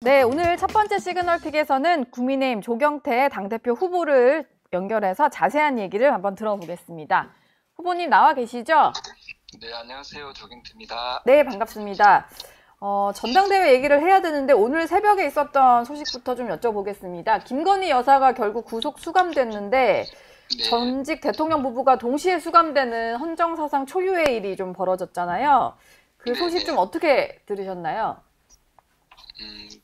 네, 오늘 첫 번째 시그널픽에서는 국민의힘 조경태 당대표 후보를 연결해서 자세한 얘기를 한번 들어보겠습니다. 후보님 나와 계시죠? 네, 안녕하세요. 조경태입니다. 네, 반갑습니다. 전당대회 얘기를 해야 되는데 오늘 새벽에 있었던 소식부터 좀 여쭤보겠습니다. 김건희 여사가 결국 구속 수감됐는데 네. 전직 대통령 부부가 동시에 수감되는 헌정사상 초유의 일이 좀 벌어졌잖아요. 그 소식 좀 어떻게 들으셨나요?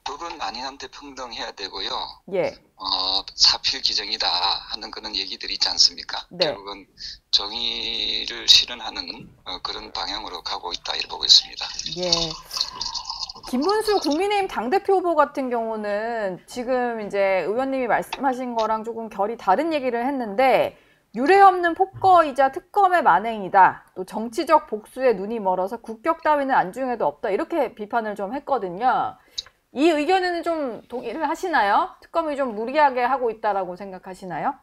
법은 만인한테 평등해야 되고요. 예. 사필 규정이다 하는 그런 얘기들이 있지 않습니까? 네. 결국은 정의를 실현하는 그런 방향으로 가고 있다 이렇게 보고 있습니다. 예. 김문수 국민의힘 당대표 후보 같은 경우는 지금 이제 의원님이 말씀하신 거랑 조금 결이 다른 얘기를 했는데 유례 없는 폭거이자 특검의 만행이다. 또 정치적 복수에 눈이 멀어서 국격 따위는 안중에도 없다. 이렇게 비판을 좀 했거든요. 이 의견에는 좀 동의를 하시나요? 특검이 좀 무리하게 하고 있다라고 생각하시나요?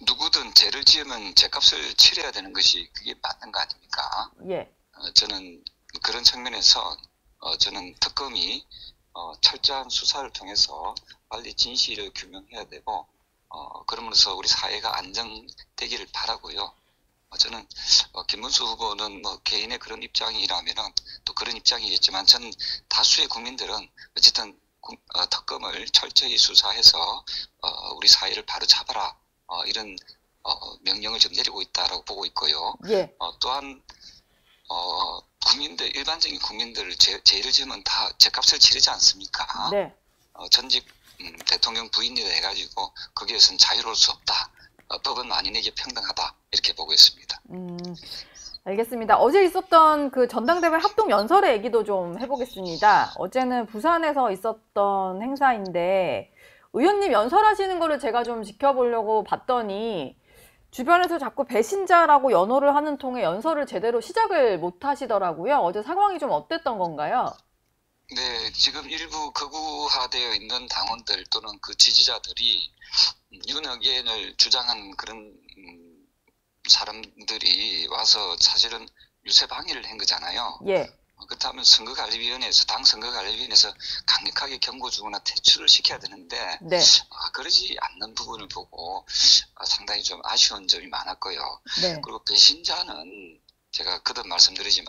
누구든 죄를 지으면 죄값을 치러야 되는 것이 그게 맞는 거 아닙니까? 예. 저는 그런 측면에서 저는 특검이 철저한 수사를 통해서 빨리 진실을 규명해야 되고 그러면서 우리 사회가 안정되기를 바라고요. 저는 김문수 후보는 뭐 개인의 그런 입장이라면은 또 그런 입장이겠지만 저는 다수의 국민들은 어쨌든 특검을 철저히 수사해서 우리 사회를 바로 잡아라 이런 명령을 좀 내리고 있다라고 보고 있고요. 예. 또한 국민들 일반적인 국민들 죄를 지으면 다 죄값을 치르지 않습니까? 네. 전직 대통령 부인이라 해가지고 거기에서는 자유로울 수 없다. 법은 만인에게 평등하다 이렇게 보고 있습니다. 알겠습니다. 어제 있었던 그 전당대회 합동 연설의 얘기도 좀 해보겠습니다. 어제는 부산에서 있었던 행사인데 의원님 연설하시는 거를 제가 좀 지켜보려고 봤더니 주변에서 자꾸 배신자라고 연호를 하는 통에 연설을 제대로 시작을 못 하시더라고요. 어제 상황이 좀 어땠던 건가요? 네, 지금 일부 극우화되어 있는 당원들 또는 그 지지자들이 윤핵관을 주장한 그런 사람들이 와서 사실은 유세 방해를 한 거잖아요. 예. 그렇다면 선거관리위원회에서 당 선거관리위원회에서 강력하게 경고 주거나 퇴출을 시켜야 되는데 네. 그러지 않는 부분을 보고 상당히 좀 아쉬운 점이 많았고요. 네. 그리고 배신자는 제가 거듭 말씀드리지만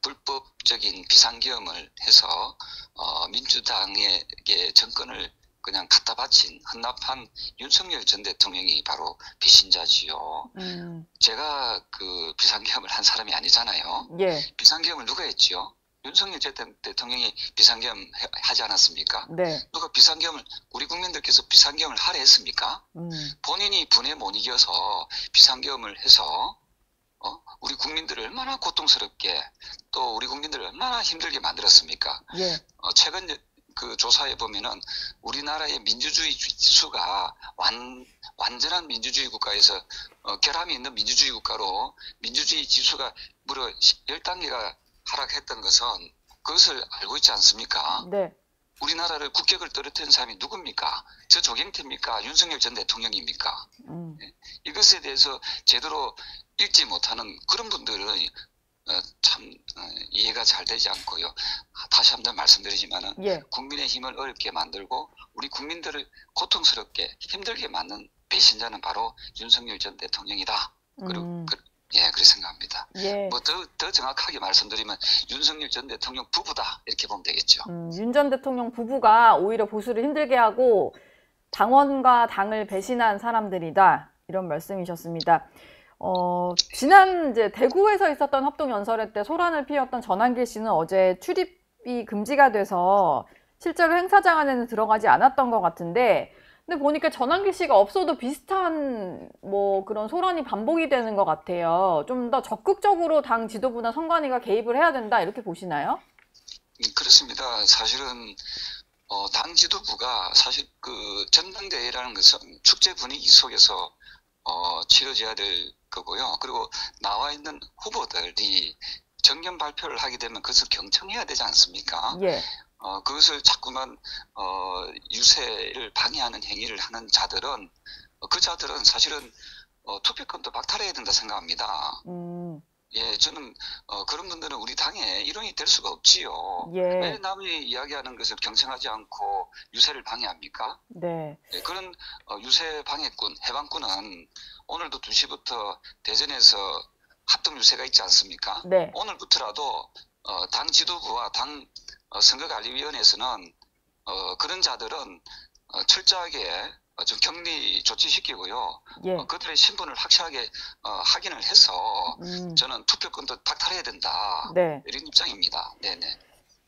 불법적인 비상계엄을 해서 민주당에게 정권을 그냥 갖다 바친 헌납한 윤석열 전 대통령이 바로 배신자지요. 제가 그 비상계엄을 한 사람이 아니잖아요. 예. 비상계엄을 누가 했지요? 윤석열 전 대통령이 비상계엄 하지 않았습니까? 네. 누가 비상계엄을 우리 국민들께서 비상계엄을 하려 했습니까? 본인이 분에 못 이겨서 비상계엄을 해서 우리 국민들을 얼마나 고통스럽게 또 우리 국민들을 얼마나 힘들게 만들었습니까? 예. 최근 그 조사해 보면은 우리나라의 민주주의 지수가 완전한 민주주의 국가에서 결함이 있는 민주주의 국가로 민주주의 지수가 무려 10단계가 하락했던 것은 그것을 알고 있지 않습니까? 네. 우리나라를 국격을 떨어뜨린 사람이 누굽니까? 저 조경태입니까? 윤석열 전 대통령입니까? 이것에 대해서 제대로 읽지 못하는 그런 분들은 참 이해가 잘 되지 않고요. 다시 한번 말씀드리지만은 예. 국민의 힘을 어렵게 만들고 우리 국민들을 고통스럽게 힘들게 만든 배신자는 바로 윤석열 전 대통령이다. 그리고 그렇게 생각합니다. 예. 뭐 더 정확하게 말씀드리면 윤석열 전 대통령 부부다 이렇게 보면 되겠죠. 윤 전 대통령 부부가 오히려 보수를 힘들게 하고 당원과 당을 배신한 사람들이다 이런 말씀이셨습니다. 지난 이제 대구에서 있었던 합동 연설회 때 소란을 피웠던 전한길 씨는 어제 출입이 금지가 돼서 실제로 행사장 안에는 들어가지 않았던 것 같은데, 근데 보니까 전한길 씨가 없어도 비슷한 뭐 그런 소란이 반복이 되는 것 같아요. 좀 더 적극적으로 당 지도부나 선관위가 개입을 해야 된다 이렇게 보시나요? 그렇습니다. 사실은 당 지도부가 사실 그 전당대회라는 것은 축제 분위기 속에서 치러져야 될 거고요. 그리고 나와 있는 후보들이 정견 발표를 하게 되면 그것을 경청해야 되지 않습니까? 예. 그것을 자꾸만 유세를 방해하는 행위를 하는 자들은 그 자들은 사실은 투표권도 박탈해야 된다 생각합니다. 예, 저는 그런 분들은 우리 당의 일원이 될 수가 없지요. 예, 왜 남이 이야기하는 것을 경청하지 않고 유세를 방해합니까? 네, 예, 그런 유세 방해꾼, 해방꾼은 오늘도 2시부터 대전에서 합동 유세가 있지 않습니까? 네, 오늘부터라도 당 지도부와 당 선거관리위원회에서는 그런 자들은 철저하게 좀 격리 조치시키고요. 예, 그들의 신분을 확실하게 확인을 해서 음, 저는 투표권도 박탈해야 된다. 네. 이런 입장입니다. 네네.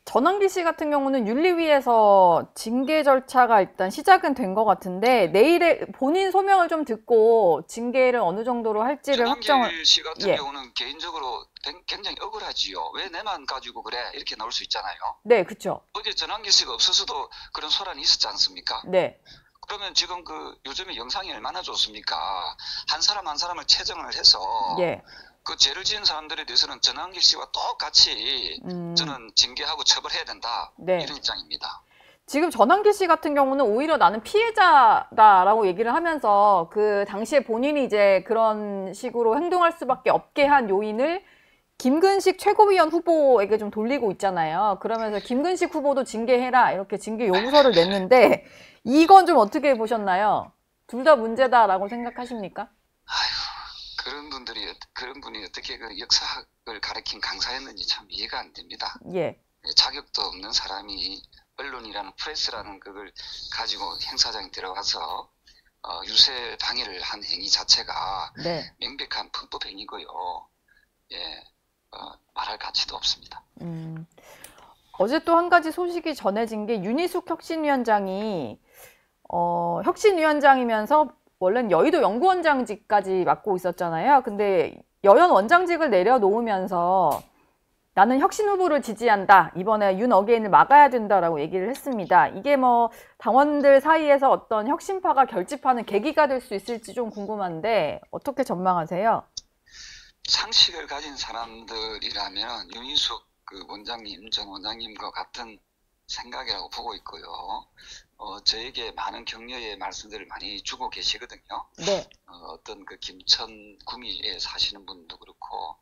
전환기 씨 같은 경우는 윤리위에서 징계 절차가 일단 시작은 된 것 같은데 내일에 본인 소명을 좀 듣고 징계를 어느 정도로 할지를 확정을. 전환길 씨 같은 예, 경우는 개인적으로 굉장히 억울하지요. 왜 내만 가지고 그래? 이렇게 나올 수 있잖아요. 네, 그쵸. 어제 전환길 씨가 없어서도 그런 소란이 있었지 않습니까? 네, 그러면 지금 요즘에 영상이 얼마나 좋습니까? 한 사람 한 사람을 채정을 해서 예, 그 죄를 지은 사람들에 대해서는 전환길 씨와 똑같이 저는 징계하고 처벌해야 된다. 네. 이런 입장입니다. 지금 전환기 씨 같은 경우는 오히려 나는 피해자다라고 얘기를 하면서 그 당시에 본인이 이제 그런 식으로 행동할 수밖에 없게 한 요인을 김근식 최고위원 후보에게 좀 돌리고 있잖아요. 그러면서 김근식 후보도 징계해라 이렇게 징계 요구서를 냈는데 이건 좀 어떻게 보셨나요? 둘 다 문제다라고 생각하십니까? 그런 분이 어떻게 그 역사학을 가르친 강사였는지 참 이해가 안 됩니다. 예, 자격도 없는 사람이 언론이라는 프레스라는 그걸 가지고 행사장에 들어가서 유세 방해를 한 행위 자체가 네. 명백한 불법 행위고요. 예, 말할 가치도 없습니다. 어제 또 한 가지 소식이 전해진 게 윤희숙 혁신위원장이 혁신위원장이면서 원래는 여의도 연구원장직까지 맡고 있었잖아요. 근데 여연 원장직을 내려놓으면서 나는 혁신 후보를 지지한다. 이번에 윤 어게인을 막아야 된다라고 얘기를 했습니다. 이게 뭐 당원들 사이에서 어떤 혁신파가 결집하는 계기가 될 수 있을지 좀 궁금한데 어떻게 전망하세요? 상식을 가진 사람들이라면 윤희숙 그 원장님, 전 원장님과 같은 생각이라고 보고 있고요. 저에게 많은 격려의 말씀들을 많이 주고 계시거든요. 네, 어떤 그 김천 구미에 사시는 분도 그렇고,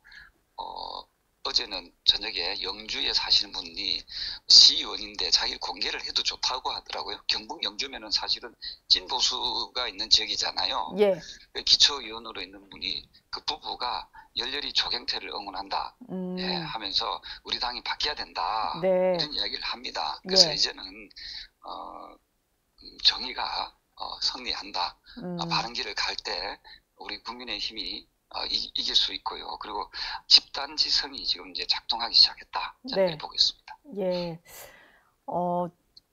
어제는 저녁에 영주에 사시는 분이 시의원인데 자기 공개를 해도 좋다고 하더라고요. 경북 영주면은 사실은 진보수가 있는 지역이잖아요. 예, 기초의원으로 있는 분이 그 부부가 열렬히 조경태를 응원한다. 예, 하면서 우리 당이 바뀌어야 된다. 네, 이런 이야기를 합니다. 그래서 예, 이제는 정의가 승리한다. 바른 길을 갈 때 우리 국민의힘이 이길 수 있고요. 그리고 집단지성이 지금 이제 작동하기 시작했다. 저는 네, 보고 있습니다. 예.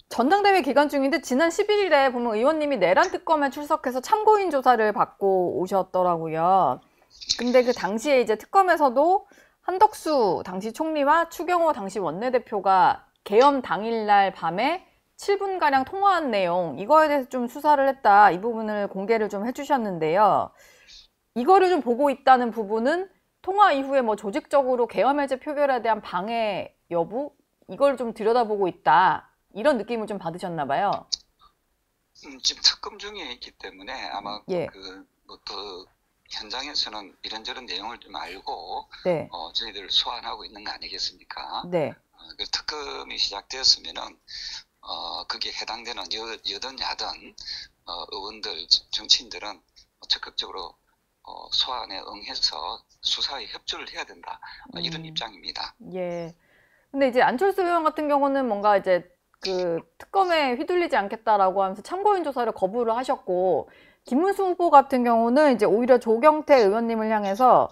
전당대회 기간 중인데 지난 11일에 보면 의원님이 내란 특검에 출석해서 참고인 조사를 받고 오셨더라고요. 근데 그 당시에 이제 특검에서도 한덕수 당시 총리와 추경호 당시 원내대표가 계엄 당일날 밤에 7분가량 통화한 내용, 이거에 대해서 좀 수사를 했다. 이 부분을 공개를 좀 해주셨는데요. 이거를 좀 보고 있다는 부분은 통화 이후에 뭐 조직적으로 계엄 해제 표결에 대한 방해 여부? 이걸 좀 들여다보고 있다. 이런 느낌을 좀 받으셨나 봐요. 지금 특검 중에 있기 때문에 아마 예, 더 현장에서는 이런저런 내용을 좀 알고 네, 저희들 소환하고 있는 거 아니겠습니까? 네, 그 특검이 시작되었으면은 거기에 해당되는 여든 야든 의원들 정치인들은 적극적으로 소환에 응해서 수사에 협조를 해야 된다. 이런 입장입니다. 예. 근데 이제 안철수 의원 같은 경우는 뭔가 이제 그 특검에 휘둘리지 않겠다라고 하면서 참고인 조사를 거부를 하셨고, 김문수 후보 같은 경우는 이제 오히려 조경태 의원님을 향해서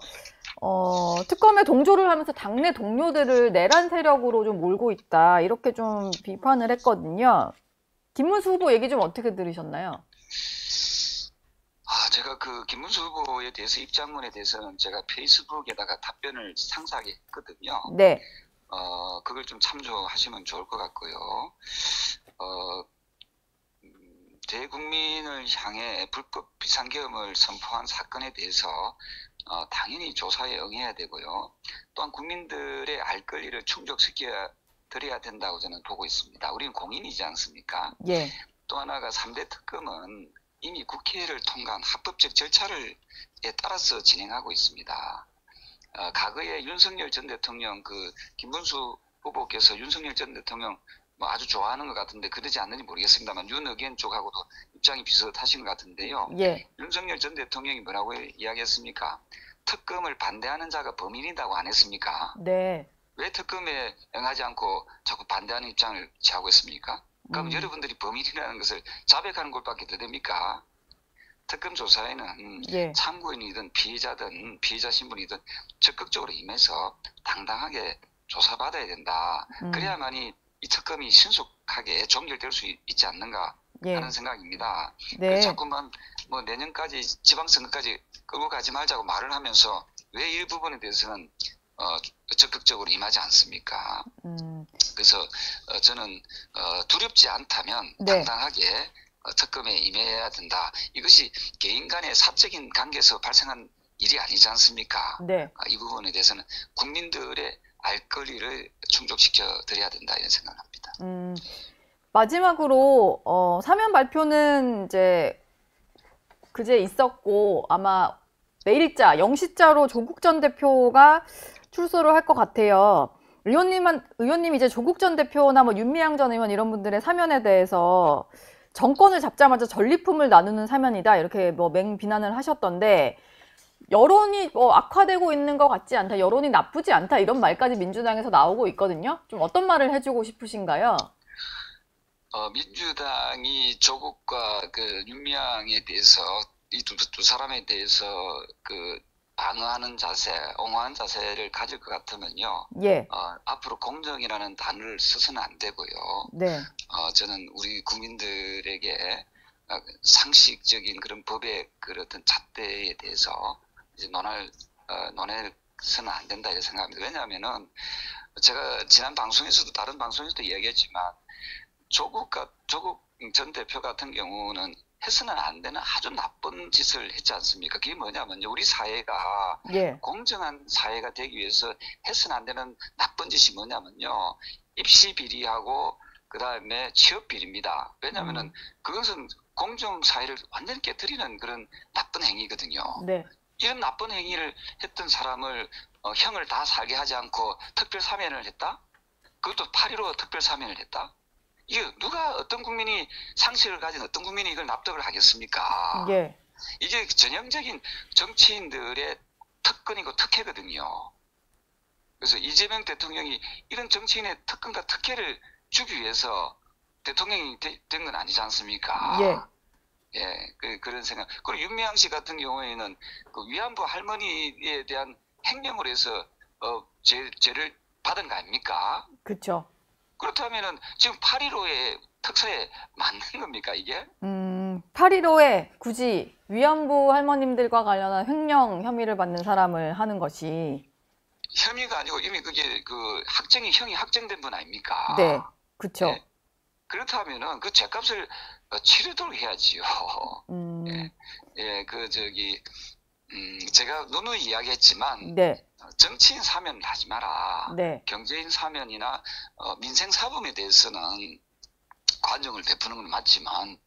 특검에 동조를 하면서 당내 동료들을 내란 세력으로 좀 몰고 있다. 이렇게 좀 비판을 했거든요. 김문수 후보 얘기 좀 어떻게 들으셨나요? 제가 그 김문수 후보에 대해서 입장문에 대해서는 제가 페이스북에다가 답변을 상세하게 했거든요. 네, 그걸 좀 참조하시면 좋을 것 같고요. 대국민을 향해 불법 비상계엄을 선포한 사건에 대해서 당연히 조사에 응해야 되고요. 또한 국민들의 알 권리를 충족시켜 드려야 된다고 저는 보고 있습니다. 우리는 공인이지 않습니까? 예, 또 하나가 3대 특검은 이미 국회를 통과한 합법적 절차를 따라서 진행하고 있습니다. 과거에 윤석열 전 대통령 김문수 후보께서 윤석열 전 대통령 뭐 아주 좋아하는 것 같은데 그러지 않는지 모르겠습니다만 윤 의견 쪽하고도 입장이 비슷하신 것 같은데요. 예. 윤석열 전 대통령이 뭐라고 이야기했습니까? 특검을 반대하는 자가 범인이라고 안 했습니까? 네. 왜 특검에 응하지 않고 자꾸 반대하는 입장을 취하고 있습니까? 그럼 여러분들이 범인이라는 것을 자백하는 것밖에 더 됩니까? 특검 조사에는 예. 참고인이든 피해자든 피해자 신분이든 적극적으로 임해서 당당하게 조사받아야 된다. 그래야만이 이 특검이 신속하게 종결될 수 있지 않는가 예. 하는 생각입니다. 네. 자꾸만 뭐 내년까지 지방선거까지 끌고 가지 말자고 말을 하면서 왜 이 부분에 대해서는 적극적으로 임하지 않습니까? 그래서 저는 두렵지 않다면 네. 당당하게 특검에 임해야 된다. 이것이 개인 간의 사적인 관계에서 발생한 일이 아니지 않습니까? 네. 이 부분에 대해서는 국민들의 알 권리를 충족시켜 드려야 된다 이런 생각을 합니다. 마지막으로 사면 발표는 이제 그제 있었고 아마 내일자 0시자로 조국 전 대표가 출소를 할 것 같아요. 의원님 이제 조국 전 대표나 뭐 윤미향 전 의원 이런 분들의 사면에 대해서 정권을 잡자마자 전리품을 나누는 사면이다 이렇게 뭐 맹비난을 하셨던데 여론이 뭐 악화되고 있는 것 같지 않다, 여론이 나쁘지 않다 이런 말까지 민주당에서 나오고 있거든요. 좀 어떤 말을 해주고 싶으신가요? 민주당이 조국과 윤미향에 대해서 이 두 사람에 대해서 방어하는 자세, 옹호하는 자세를 가질 것 같으면요. 예. 앞으로 공정이라는 단어를 써서는 안 되고요. 네. 저는 우리 국민들에게 상식적인 그런 법의 어떤 잣대에 대해서 이제 논해서는 안 된다 이렇게 생각합니다. 왜냐하면은 제가 지난 방송에서도 다른 방송에서도 이야기했지만 조국 전 대표 같은 경우는 해서는 안 되는 아주 나쁜 짓을 했지 않습니까? 그게 뭐냐면요. 우리 사회가 예. 공정한 사회가 되기 위해서 해서는 안 되는 나쁜 짓이 뭐냐면요. 입시 비리하고 그다음에 취업 비리입니다. 왜냐하면은 그것은 공정 사회를 완전히 깨뜨리는 그런 나쁜 행위거든요. 네. 이런 나쁜 행위를 했던 사람을 형을 다 살게 하지 않고 특별 사면을 했다? 그것도 8.15 특별 사면을 했다? 이게 어떤 국민이 상식을 가진 어떤 국민이 이걸 납득을 하겠습니까? 예. 이게 전형적인 정치인들의 특권이고 특혜거든요. 그래서 이재명 대통령이 이런 정치인의 특권과 특혜를 주기 위해서 대통령이 된 건 아니지 않습니까? 예. 예, 그런 생각. 그리고 윤미향 씨 같은 경우에는 위안부 할머니에 대한 횡령을 해서 죄를 받은 거 아닙니까? 그렇죠. 그렇다면은 지금 8.15의 특사에 맞는 겁니까 이게? 8.15에 굳이 위안부 할머님들과 관련한 횡령 혐의를 받는 사람을 하는 것이 혐의가 아니고 이미 그게 형이 확정된 분 아닙니까? 네, 그렇죠. 예. 그렇다면은 그 죄값을 치르도록 해야지요. 예, 제가 누누이 이야기했지만 네. 정치인 사면을 하지 마라. 네. 경제인 사면이나 민생 사범에 대해서는 관용을 베푸는 건 맞지만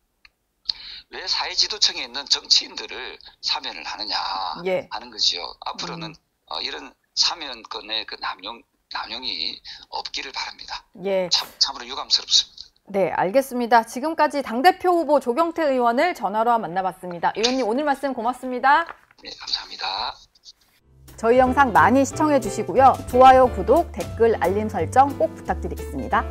왜 사회지도층에 있는 정치인들을 사면을 하느냐 예. 하는 것이요. 앞으로는 이런 사면권의 남용이 없기를 바랍니다. 예. 참으로 유감스럽습니다. 네, 알겠습니다. 지금까지 당대표 후보 조경태 의원을 전화로 만나봤습니다. 의원님 오늘 말씀 고맙습니다. 네, 감사합니다. 저희 영상 많이 시청해 주시고요. 좋아요, 구독, 댓글, 알림 설정 꼭 부탁드리겠습니다.